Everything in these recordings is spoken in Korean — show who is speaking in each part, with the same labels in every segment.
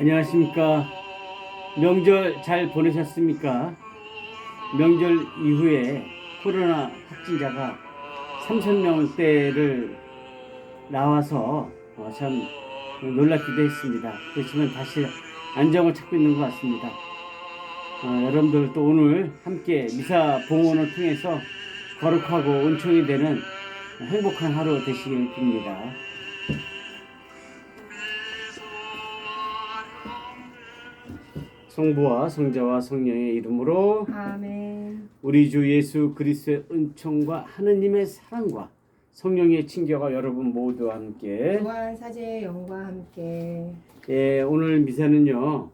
Speaker 1: 안녕하십니까. 명절 잘 보내셨습니까? 명절 이후에 코로나 확진자가 3,000명대를 나와서 참 놀랍기도 했습니다. 그렇지만 다시 안정을 찾고 있는 것 같습니다. 여러분들 또 오늘 함께 미사 봉헌을 통해서 거룩하고 은총이 되는 행복한 하루 되시길 빕니다. 성부와 성자와 성령의 이름으로
Speaker 2: 아멘.
Speaker 1: 우리 주 예수 그리스도의 은총과 하느님의 사랑과 성령의 친교가 여러분 모두와 함께
Speaker 2: 또한 사제의 영과 함께
Speaker 1: 오늘 미사는요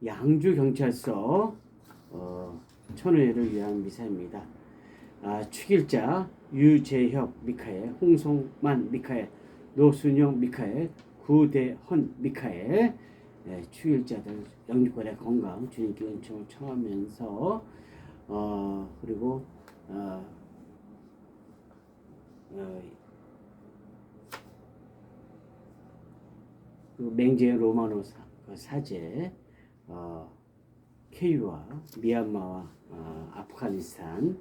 Speaker 1: 양주 경찰서 천회를 위한 미사입니다. 축일자 유재혁 미카엘, 홍성만 미카엘, 노순영 미카엘, 구대헌 미카엘, 축일자들 영주권의 건강 주님께 은총을 청하면서 그리고 그 맹제 로마노 사제 KU와 미얀마와 아프가니스탄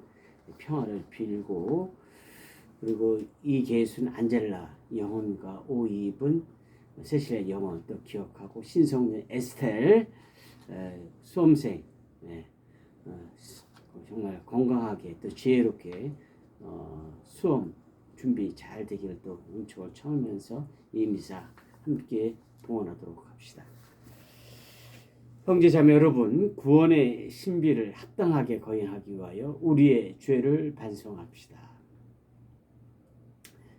Speaker 1: 평화를 빌고, 그리고 이계순 안젤라 영혼과 오이분 세실의 영혼 또 기억하고, 신성년 에스텔 수험생 정말 건강하게 또 지혜롭게 수험 준비 잘 되기를 또 은총을 청하면서 이 미사 함께 봉헌하도록 합시다. 형제자매 여러분, 구원의 신비를 합당하게 거행하기 위하여 우리의 죄를 반성합시다.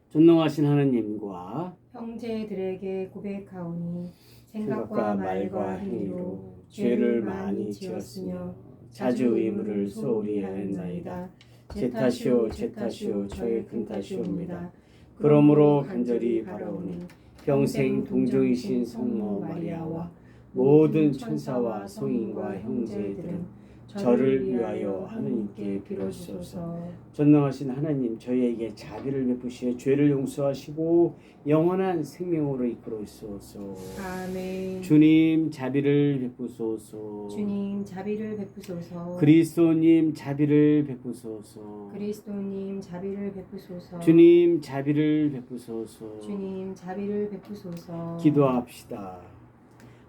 Speaker 1: 전능하신 하나님과
Speaker 2: 형제들에게 고백하오니 생각과 말과 행위로
Speaker 1: 죄를 많이 지었으며 자주 의무를 소홀히 하였나이다. 제 탓이요 제 탓이요 저의 큰 탓이옵니다. 그러므로 간절히 바라오니 평생 동정이신 성모 마리아와 모든 천사와 성인과 형제들은 저를 위하여 하느님께 빌어주소서. 전능하신 하나님, 저희에게 자비를 베푸시어 죄를 용서하시고 영원한 생명으로 이끌어주소서.
Speaker 2: 아멘.
Speaker 1: 주님 자비를 베푸소서.
Speaker 2: 주님 자비를 베푸소서.
Speaker 1: 그리스도님 자비를 베푸소서.
Speaker 2: 그리스도님 자비를 베푸소서.
Speaker 1: 주님 자비를 베푸소서.
Speaker 2: 주님 자비를 베푸소서.
Speaker 1: 기도합시다.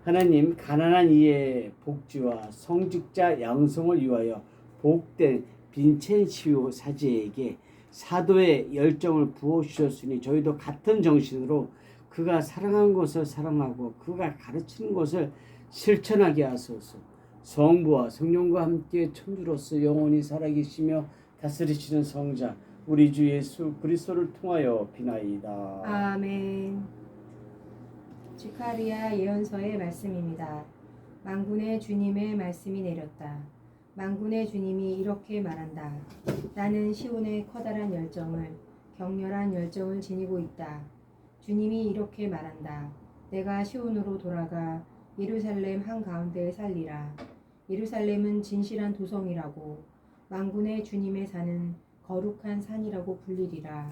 Speaker 1: 하나님, 가난한 이의 복지와 성직자 양성을 위하여 복된 빈첸시오 사제에게 사도의 열정을 부어주셨으니 저희도 같은 정신으로 그가 사랑한 것을 사랑하고 그가 가르치는 것을 실천하게 하소서. 성부와 성령과 함께 천주로서 영원히 살아계시며 다스리시는 성자 우리 주 예수 그리스도를 통하여 비나이다.
Speaker 2: 아멘. 주카리아 예언서의 말씀입니다. 만군의 주님의 말씀이 내렸다. 만군의 주님이 이렇게 말한다. 나는 시온의 커다란 열정을, 격렬한 열정을 지니고 있다. 주님이 이렇게 말한다. 내가 시온으로 돌아가 예루살렘 한가운데에 살리라. 예루살렘은 진실한 도성이라고, 만군의 주님의 산은 거룩한 산이라고 불리리라.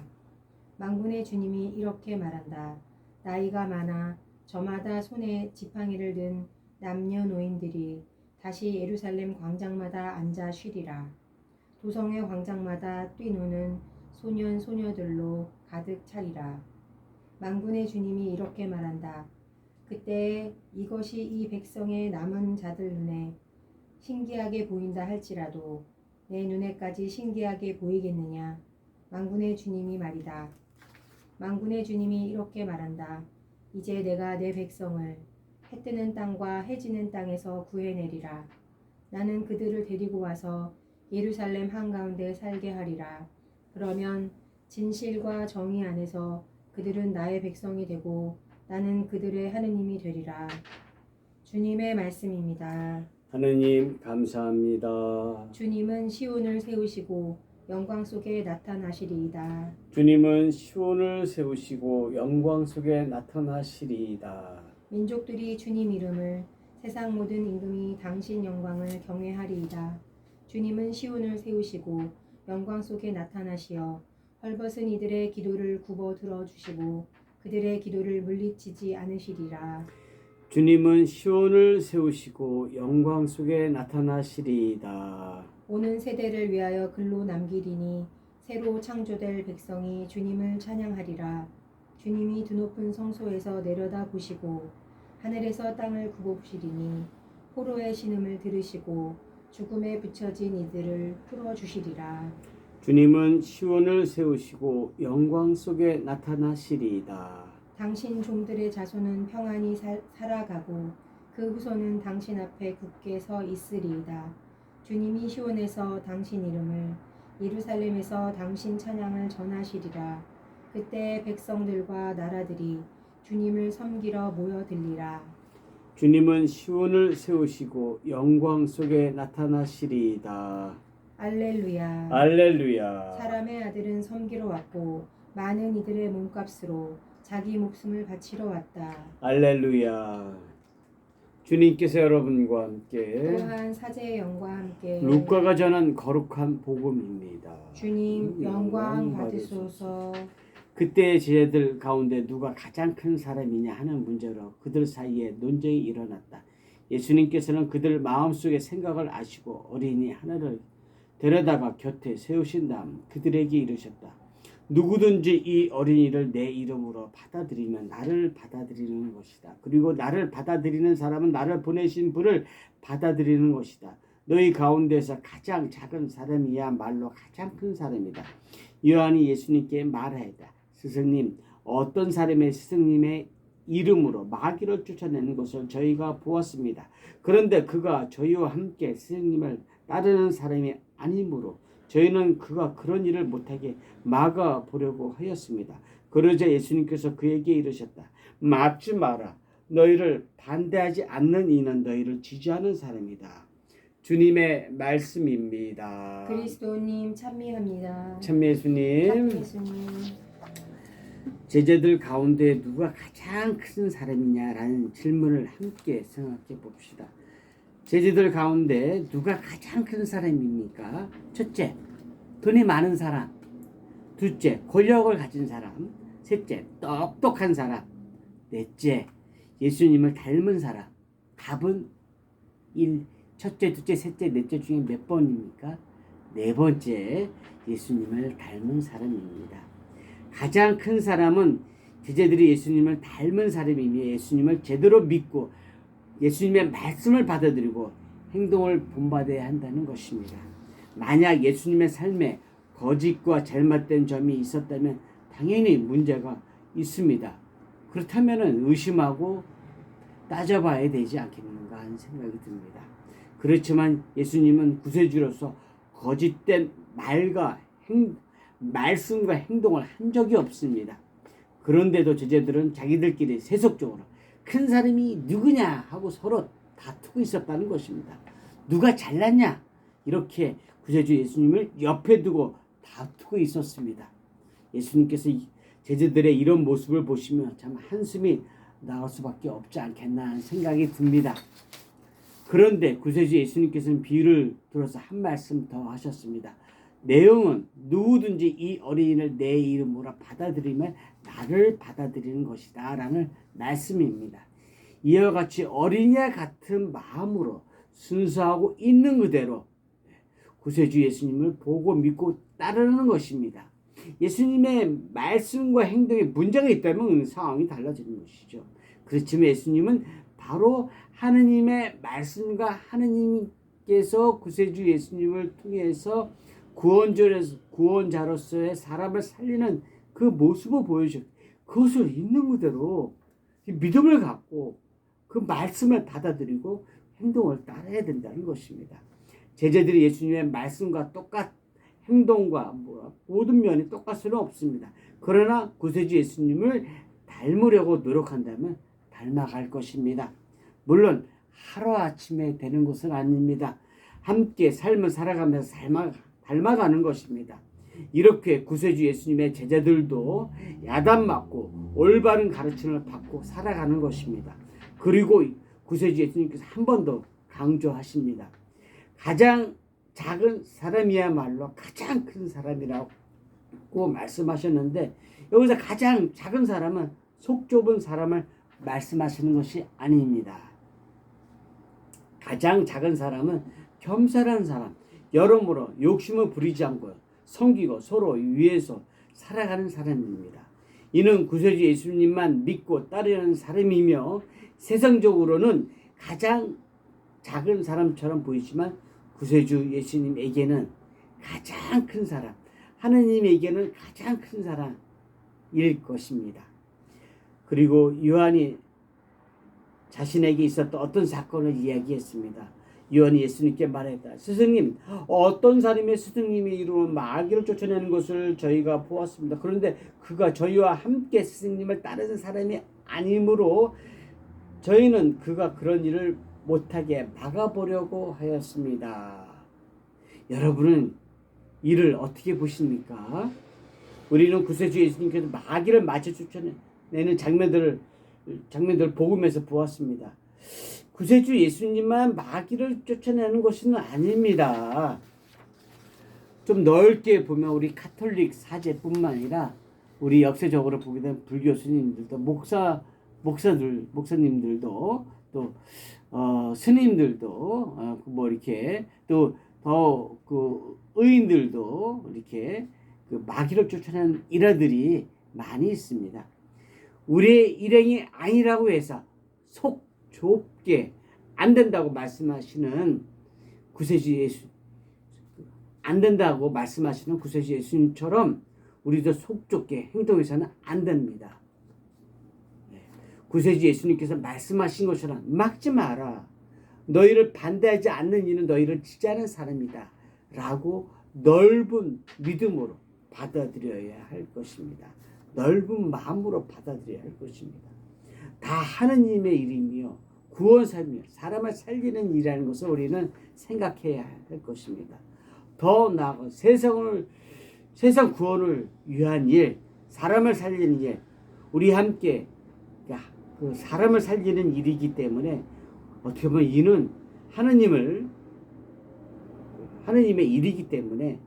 Speaker 2: 만군의 주님이 이렇게 말한다. 나이가 많아 저마다 손에 지팡이를 든 남녀노인들이 다시 예루살렘 광장마다 앉아 쉬리라. 도성의 광장마다 뛰노는 소년 소녀들로 가득 차리라. 만군의 주님이 이렇게 말한다. 그때 이것이 이 백성의 남은 자들 눈에 신기하게 보인다 할지라도 내 눈에까지 신기하게 보이겠느냐. 만군의 주님이 말이다. 만군의 주님이 이렇게 말한다. 이제 내가 내 백성을 해 뜨는 땅과 해 지는 땅에서 구해내리라. 나는 그들을 데리고 와서 예루살렘 한가운데 살게 하리라. 그러면 진실과 정의 안에서 그들은 나의 백성이 되고 나는 그들의 하느님이 되리라. 주님의 말씀입니다.
Speaker 1: 하느님 감사합니다.
Speaker 2: 주님은 시온을 세우시고 영광 속에 나타나시리이다.
Speaker 1: 주님은 시온을 세우시고 영광 속에 나타나시리이다.
Speaker 2: 민족들이 주님 이름을, 세상 모든 임금이 당신 영광을 경외하리이다. 주님은 시온을 세우시고 영광 속에 나타나시어 헐벗은 이들의 기도를 굽어 들어주시고 그들의 기도를 물리치지 않으시리라.
Speaker 1: 주님은 시온을 세우시고 영광 속에 나타나시리이다.
Speaker 2: 오는 세대를 위하여 글로 남기리니 새로 창조될 백성이 주님을 찬양하리라. 주님이 드높은 성소에서 내려다 보시고 하늘에서 땅을 굽어보시리니 포로의 신음을 들으시고 죽음에 붙여진 이들을 풀어주시리라.
Speaker 1: 주님은 시온을 세우시고 영광 속에 나타나시리이다.
Speaker 2: 당신 종들의 자손은 평안히 살아가고 그 후손은 당신 앞에 굳게 서 있으리이다. 주님이 시온에서 당신 이름을 예루살렘에서 당신 찬양을 전하시리라. 그때 백성들과 나라들이 주님을 섬기러 모여들리라.
Speaker 1: 주님은 시온을 세우시고 영광 속에 나타나시리이다.
Speaker 2: 알렐루야.
Speaker 1: 알렐루야.
Speaker 2: 사람의 아들은 섬기러 왔고 많은 이들의 몸값으로 자기 목숨을 바치러 왔다.
Speaker 1: 알렐루야. 주님께서 여러분과 함께
Speaker 2: 또한 사제의 영과 함께
Speaker 1: 루카가 전한 거룩한 복음입니다.
Speaker 2: 주님 영광 받으소서.
Speaker 1: 그때 제자들 가운데 누가 가장 큰 사람이냐 하는 문제로 그들 사이에 논쟁이 일어났다. 예수님께서는 그들 마음속의 생각을 아시고 어린이 하나를 데려다가 곁에 세우신 다음 그들에게 이르셨다. 누구든지 이 어린이를 내 이름으로 받아들이면 나를 받아들이는 것이다. 그리고 나를 받아들이는 사람은 나를 보내신 분을 받아들이는 것이다. 너희 가운데서 가장 작은 사람이야말로 가장 큰 사람이다. 요한이 예수님께 말하였다. 스승님, 어떤 사람의 스승님의 이름으로 마귀를 쫓아내는 것을 저희가 보았습니다. 그런데 그가 저희와 함께 스승님을 따르는 사람이 아니므로 저희는 그가 그런 일을 못하게 막아 보려고 하였습니다. 그러자 예수님께서 그에게 이르셨다. 막지 마라. 너희를 반대하지 않는 이는 너희를 지지하는 사람이다. 주님의 말씀입니다.
Speaker 2: 그리스도님 참미합니다.
Speaker 1: 참예수님.
Speaker 2: 참미예수님.
Speaker 1: 제자들 가운데 누가 가장 큰 사람이냐라는 질문을 함께 생각해 봅시다. 제자들 가운데 누가 가장 큰 사람입니까? 첫째, 돈이 많은 사람. 둘째, 권력을 가진 사람. 셋째, 똑똑한 사람. 넷째, 예수님을 닮은 사람. 답은 1. 첫째, 둘째, 셋째, 넷째 중에 몇 번입니까? 네 번째, 예수님을 닮은 사람입니다. 가장 큰 사람은 제자들이 예수님을 닮은 사람이며 예수님을 제대로 믿고 예수님의 말씀을 받아들이고 행동을 본받아야 한다는 것입니다. 만약 예수님의 삶에 거짓과 잘못된 점이 있었다면 당연히 문제가 있습니다. 그렇다면 의심하고 따져봐야 되지 않겠는가 하는 생각이 듭니다. 그렇지만 예수님은 구세주로서 거짓된 말씀과 행동을 한 적이 없습니다. 그런데도 제자들은 자기들끼리 세속적으로 큰 사람이 누구냐 하고 서로 다투고 있었다는 것입니다. 누가 잘났냐 이렇게 구세주 예수님을 옆에 두고 다투고 있었습니다. 예수님께서 제자들의 이런 모습을 보시면 참 한숨이 나올 수밖에 없지 않겠나 하는 생각이 듭니다. 그런데 구세주 예수님께서는 비유를 들어서 한 말씀 더 하셨습니다. 내용은 누구든지 이 어린이를 내 이름으로 받아들이면 나를 받아들이는 것이다 라는 말씀입니다. 이와 같이 어린이와 같은 마음으로 순수하고 있는 그대로 구세주 예수님을 보고 믿고 따르는 것입니다. 예수님의 말씀과 행동에 문제가 있다면 상황이 달라지는 것이죠. 그렇지만 예수님은 바로 하느님의 말씀과 하느님께서 구세주 예수님을 통해서 구원자로서의 사람을 살리는 그 모습을 보여주셨고 그것을 있는 그대로 믿음을 갖고 그 말씀을 받아들이고 행동을 따라야 된다는 것입니다. 제자들이 예수님의 말씀과 행동과 모든 면이 똑같을 수는 없습니다. 그러나 구세주 예수님을 닮으려고 노력한다면 닮아갈 것입니다. 물론 하루아침에 되는 것은 아닙니다. 함께 삶을 살아가면서 닮아가는 것입니다. 이렇게 구세주 예수님의 제자들도 야단맞고 올바른 가르침을 받고 살아가는 것입니다. 그리고 구세주 예수님께서 한 번 더 강조하십니다. 가장 작은 사람이야말로 가장 큰 사람이라고 말씀하셨는데 여기서 가장 작은 사람은 속 좁은 사람을 말씀하시는 것이 아닙니다. 가장 작은 사람은 겸손한 사람, 여러모로 욕심을 부리지 않고 섬기고 서로 위해서 살아가는 사람입니다. 이는 구세주 예수님만 믿고 따르는 사람이며 세상적으로는 가장 작은 사람처럼 보이지만 구세주 예수님에게는 가장 큰 사람, 하느님에게는 가장 큰 사람일 것입니다. 그리고 요한이 자신에게 있었던 어떤 사건을 이야기했습니다. 요한이 예수님께 말했다. 스승님, 어떤 사람의 스승님이 이루는 마귀를 쫓아내는 것을 저희가 보았습니다. 그런데 그가 저희와 함께 스승님을 따르는 사람이 아니므로 저희는 그가 그런 일을 못하게 막아보려고 하였습니다. 여러분은 이를 어떻게 보십니까? 우리는 구세주 예수님께서 마귀를 마치 쫓아내는 장면들을 복음에서 보았습니다. 구세주 예수님만 마귀를 쫓아내는 것은 아닙니다. 좀 넓게 보면 우리 가톨릭 사제뿐만 아니라 우리 역사적으로 보게 되면 불교 스님들도 목사님들도 또 스님들도 뭐 이렇게 또 더 그 의인들도 이렇게 그 마귀를 쫓아내는 일화들이 많이 있습니다. 우리의 일행이 아니라고 해서 속 좁게 안 된다고 말씀하시는 구세주 예수 안 된다고 말씀하시는 구세주 예수님처럼 우리도 속 좁게 행동해서는 안 됩니다. 구세주 예수님께서 말씀하신 것처럼 막지 마라. 너희를 반대하지 않는 이는 너희를 지지하는 사람이다. 라고 넓은 믿음으로 받아들여야 할 것입니다. 넓은 마음으로 받아들여야 할 것입니다. 다 하느님의 일이며 구원사이며 사람을 살리는 일이라는 것을 우리는 생각해야 할 것입니다. 더 나아가 세상 구원을 위한 일, 사람을 살리는 일, 우리 함께 그 사람을 살리는 일이기 때문에 어떻게 보면 이는 하느님의 일이기 때문에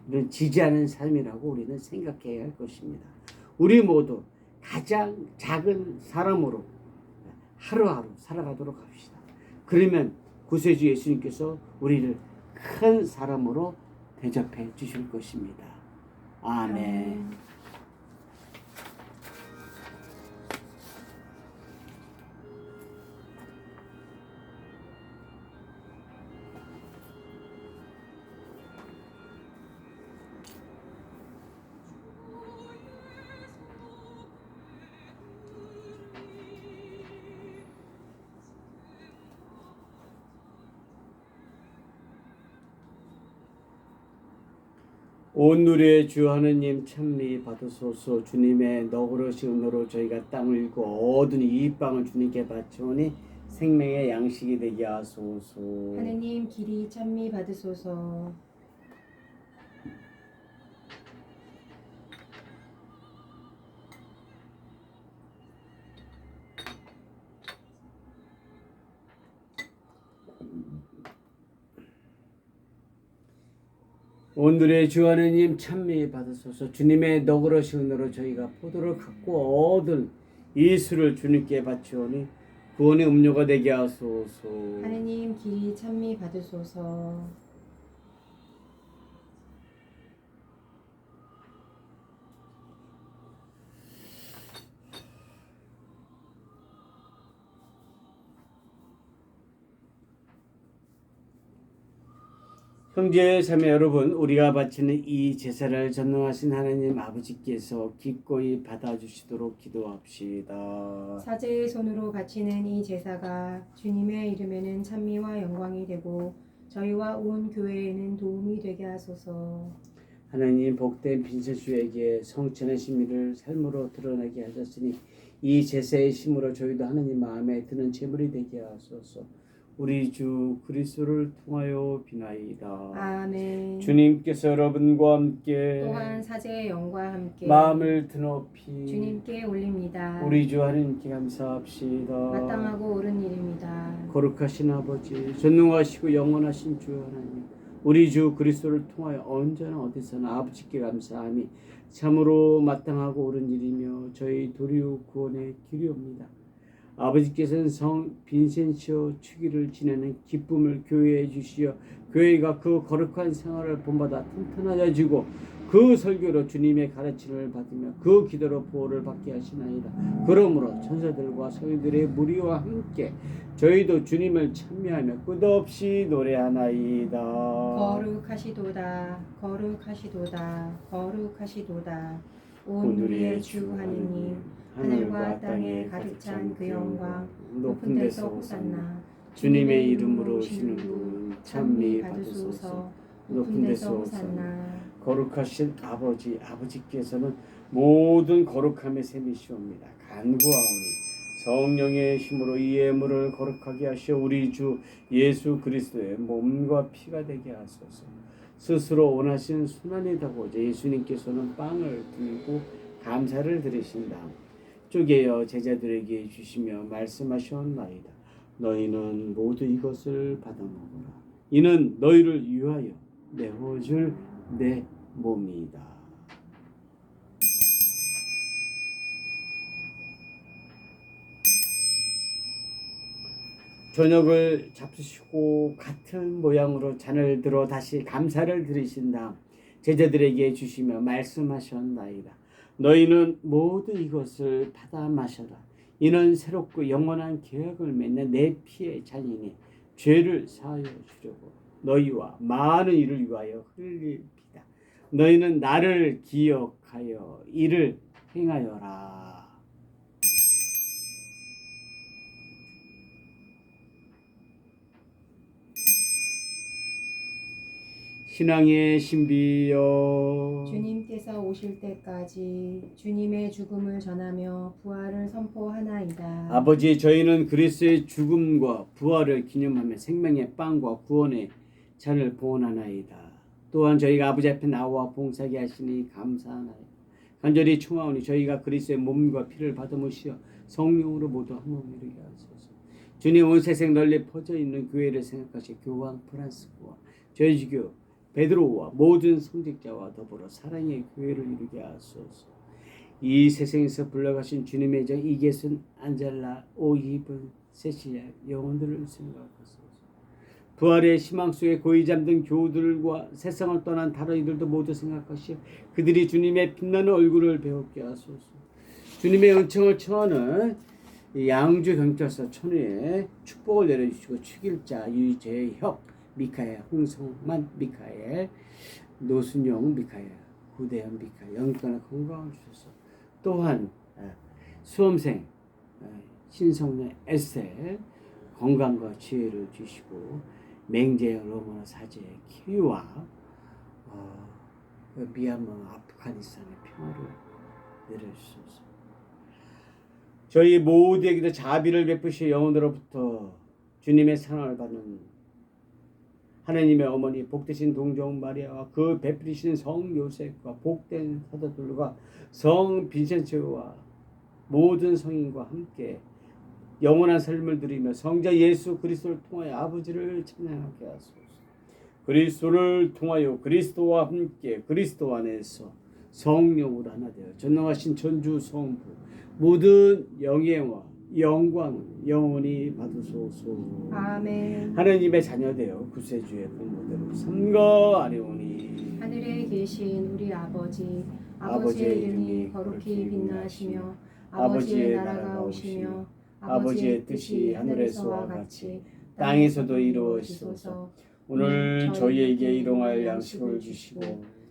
Speaker 1: 이런 지지하는 삶이라고 우리는 생각해야 할 것입니다. 우리 모두 가장 작은 사람으로 하루하루 살아가도록 합시다. 그러면 구세주 예수님께서 우리를 큰 사람으로 대접해 주실 것입니다. 아멘. 온누리의 주 하느님 찬미 받으소서. 주님의 너그러신 은혜로 저희가 땅을 잃고 얻은 이 빵을 주님께 바치오니 생명의 양식이 되게 하소서.
Speaker 2: 하느님 길이 찬미 받으소서.
Speaker 1: 오늘의 주 하느님 찬미 받으소서. 주님의 너그러신 은혜로 저희가 포도를 갖고 얻은 이 술을 주님께 바치오니 구원의 음료가 되게 하소서.
Speaker 2: 하느님 길이 찬미 받으소서.
Speaker 1: 형제 자매 여러분, 우리가 바치는 이 제사를 전능하신 하나님 아버지께서 기꺼이 받아주시도록 기도합시다.
Speaker 2: 사제의 손으로 바치는 이 제사가 주님의 이름에는 찬미와 영광이 되고 저희와 온 교회에는 도움이 되게 하소서.
Speaker 1: 하나님 복된 빈세주에게 성천의 신미를 삶으로 드러나게 하셨으니 이 제사의 힘으로 저희도 하나님 마음에 드는 제물이 되게 하소서. 우리 주 그리스도를 통하여 비나이다.
Speaker 2: 아멘.
Speaker 1: 주님께서 여러분과 함께
Speaker 2: 또한 사제의 영과 함께
Speaker 1: 마음을 드높이
Speaker 2: 주님께 올립니다.
Speaker 1: 우리 주 하나님께 감사합시다.
Speaker 2: 마땅하고 옳은 일입니다.
Speaker 1: 거룩하신 아버지, 전능하시고 영원하신 주 하나님, 우리 주 그리스도를 통하여 언제나 어디서나 아버지께 감사함이 참으로 마땅하고 옳은 일이며 저희 도리우 구원의 길이옵니다. 아버지께서는 성 빈센시오 축일을 지내는 기쁨을 교회에 주시어 교회가 그 거룩한 생활을 본받아 튼튼하여지고 그 설교로 주님의 가르침을 받으며 그 기도로 보호를 받게 하시나이다. 그러므로 천사들과 성인들의 무리와 함께 저희도 주님을 찬미하며 끝없이 노래하나이다.
Speaker 2: 거룩하시도다 거룩하시도다 거룩하시도다 온 우리의 주 하느님 하늘과 땅에 가득 찬 그 영광 높은 데서 호산나 주님의 이름으로 오시는 분 찬미 받으소서 높은 데서 호산나
Speaker 1: 거룩하신 아버지께서는 모든 거룩함의 셈이시옵니다. 간구하오니 성령의 힘으로 이 예물을 거룩하게 하시어 우리 주 예수 그리스도의 몸과 피가 되게 하소서. 스스로 원하신 순환이 되고자 예수님께서는 빵을 들고 감사를 드리신 다음 쪼개어 제자들에게 주시며 말씀하셨나이다. 너희는 모두 이것을 받아 먹어라. 이는 너희를 위하여 내어줄 내 몸이다. 저녁을 잡수시고 같은 모양으로 잔을 들어 다시 감사를 드리신 다음 제자들에게 주시며 말씀하셨나이다. 너희는 모두 이것을 받아 마셔라. 이는 새롭고 영원한 계약을 맺는 내 피의 잔이니 죄를 사하여 주려고 너희와 많은 이를 위하여 흘릴 피다. 너희는 나를 기억하여 이를 행하여라. 신앙의 신비여
Speaker 2: 주님께서 오실 때까지 주님의 죽음을 전하며 부활을 선포하나이다.
Speaker 1: 아버지, 저희는 그리스도의 죽음과 부활을 기념하며 생명의 빵과 구원의 잔을 봉헌하나이다. 또한 저희가 아버지 앞에 나와 봉사하게 하시니 감사하나이다. 간절히 청하오니 저희가 그리스도의 몸과 피를 받으시어 성령으로 모두 한 몸 이루게 하소서. 주님, 온 세상 널리 퍼져 있는 교회를 생각하시 교황 프란스코와 저희 주교 베드로와 모든 성직자와 더불어 사랑의 교회를 이루게 하소서. 이 세상에서 불러가신 주님의 정 이계순, 안젤라, 오이분, 세시야 영혼들을 생각하소서. 부활의 희망 속에 고이 잠든 교우들과 세상을 떠난 다른 이들도 모두 생각하시어 그들이 주님의 빛나는 얼굴을 배우게 하소서. 주님의 은총을 청하는 양주 경찰서 천우에 축복을 내려주시고 축일자 유재혁 미카엘, 홍성만 미카엘, 노순용 미카엘, 구대현 미카엘 영육간의 건강을 주셔서 또한 수험생 신성녀 에스텔 건강과 지혜를 주시고 맹제 로마노 사제 키위와 미얀마 아프가니스탄의 평화를 내려주소서. 저희 모두에게도 자비를 베푸시 영혼으로부터 주님의 사랑을 받는 하나님의 어머니 복되신 동정 마리아와 그 베푸리신 성 요셉과 복된 사도들과 성 빈센츠와 모든 성인과 함께 영원한 삶을 누리며 성자 예수 그리스도를 통하여 아버지를 찬양하게 하소서. 그리스도를 통하여 그리스도와 함께 그리스도 안에서 성령으로 하나 되어 전능하신 전주 성부 모든 영예와 영광은 영원히 받으소서.
Speaker 2: 아멘.
Speaker 1: 하나님의 자녀되어 구세주의 본모대로 삼가하리오니
Speaker 2: 하늘에 계신 우리 아버지의 이름이 거룩히 빛나시며 아버지의 나라가 오시며 아버지의 뜻이 하늘에서와 같이 땅에서도 이루어지소서.
Speaker 1: 오늘 저희에게 일용할 양식을 주시고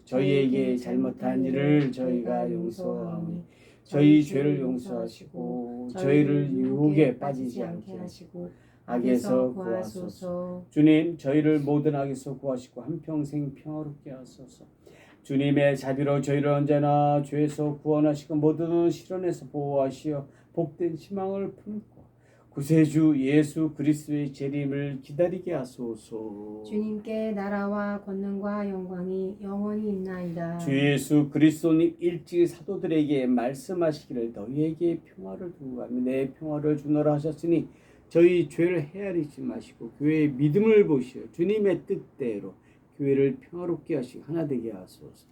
Speaker 1: 저희에게 잘못한 일을 저희가 용서하오니 저희 죄를 용서하시고 저희를 유혹에 빠지지 않게 하시고 악에서 구하소서. 주님, 저희를 모든 악에서 구하시고 한평생 평화롭게 하소서. 주님의 자비로 저희를 언제나 죄에서 구원하시고 모든 시련에서 보호하시어 복된 희망을 품고 구세주 예수 그리스도의 재림을 기다리게 하소서.
Speaker 2: 주님께 나라와 권능과 영광이 영원히 있나이다.
Speaker 1: 주 예수 그리스도님 일찍 사도들에게 말씀하시기를 너희에게 평화를 두고 가며 내 평화를 주노라 하셨으니 저희 죄를 헤아리지 마시고 교회의 믿음을 보시어 주님의 뜻대로 교회를 평화롭게 하시고 하나 되게 하소서.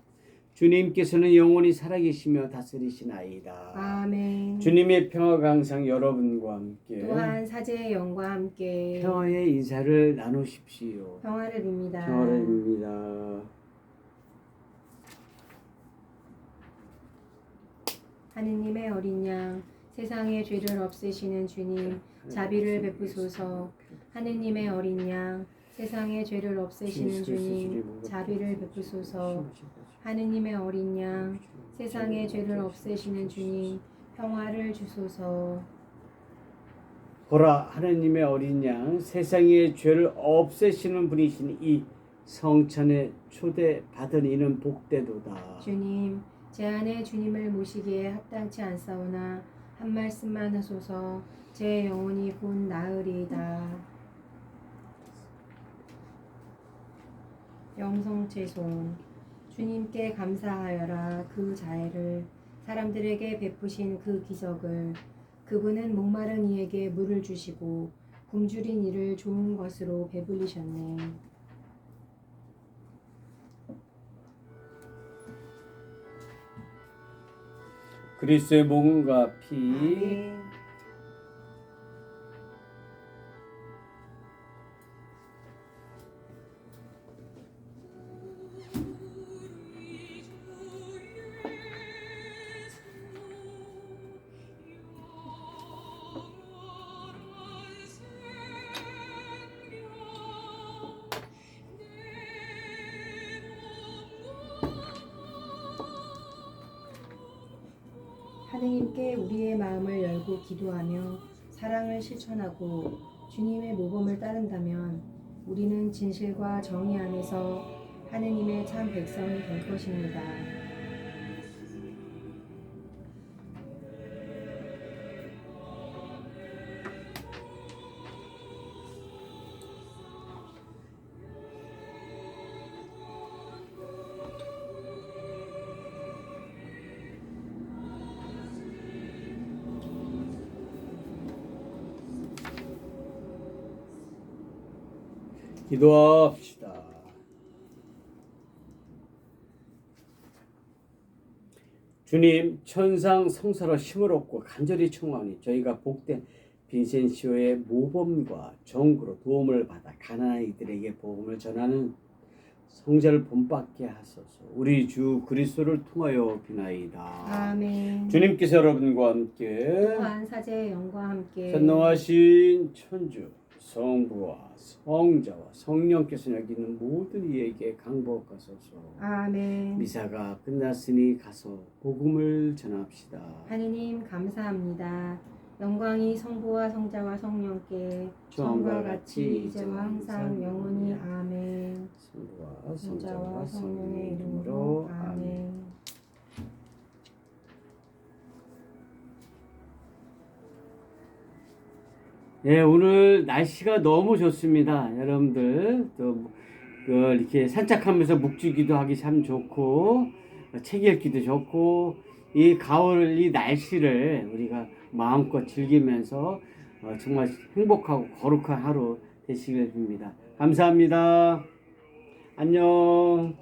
Speaker 1: 주님께서는 영원히 살아계시며 다스리시나이다.
Speaker 2: 아멘.
Speaker 1: 주님의 평화가 항상 여러분과 함께
Speaker 2: 또한 사제의 영과 함께
Speaker 1: 평화의 인사를 나누십시오.
Speaker 2: 평화를 빕니다.
Speaker 1: 평화를 빕니다.
Speaker 2: 하느님의 어린 양, 세상의 죄를 없애시는 주님, 자비를 베푸소서. 하느님의 어린 양, 세상의 죄를 없애시는 주님, 자비를 베푸소서. 하느님의 어린 양, 세상의 죄를 없애시는 주님, 평화를 주소서.
Speaker 1: 보라, 하느님의 어린 양, 세상의 죄를 없애시는 분이신 이 성찬에 초대받은 이는 복되도다.
Speaker 2: 주님, 제 안에 주님을 모시기에 합당치 않사오나 한 말씀만 하소서. 제 영혼이 곧 나으리이다. 영성채손, 주님께 감사하여라. 그 자애를, 사람들에게 베푸신 그 기적을. 그분은 목마른 이에게 물을 주시고 굶주린 이를 좋은 것으로 배불리셨네.
Speaker 1: 그리스도의 몸과 피,
Speaker 2: 아멘. 하느님께 우리의 마음을 열고 기도하며 사랑을 실천하고 주님의 모범을 따른다면 우리는 진실과 정의 안에서 하느님의 참 백성이 될 것입니다.
Speaker 1: 기도합시다. 주님, 천상 성사로 힘을 얻고 간절히 청하오니 저희가 복된 빈센시오의 모범과 정구로 도움을 받아 가난한 이들에게 복음을 전하는 성자를 본받게 하소서. 우리 주 그리스도를 통하여 비나이다.
Speaker 2: 아멘.
Speaker 1: 주님께서 여러분과 함께
Speaker 2: 또한 사제의 영과 함께
Speaker 1: 전능하신 천주 성부와 성자와 성령께서 여기 있는 모든 이에게 강복하소서.
Speaker 2: 아멘.
Speaker 1: 미사가 끝났으니 가서 복음을 전합시다.
Speaker 2: 하느님 감사합니다. 영광이 성부와 성자와 성령께
Speaker 1: 처음과
Speaker 2: 처음과 같이 이제와 항상 영원히 아멘.
Speaker 1: 성부와
Speaker 2: 성자와
Speaker 1: 성자와
Speaker 2: 성령의
Speaker 1: 성령의
Speaker 2: 이름으로
Speaker 1: 이름으로
Speaker 2: 아멘.
Speaker 1: 아멘. 네, 오늘 날씨가 너무 좋습니다. 여러분들 또 이렇게 산책하면서 묵주기도 하기 참 좋고 책 읽기도 좋고 이 가을 이 날씨를 우리가 마음껏 즐기면서 정말 행복하고 거룩한 하루 되시길 빕니다. 감사합니다. 안녕.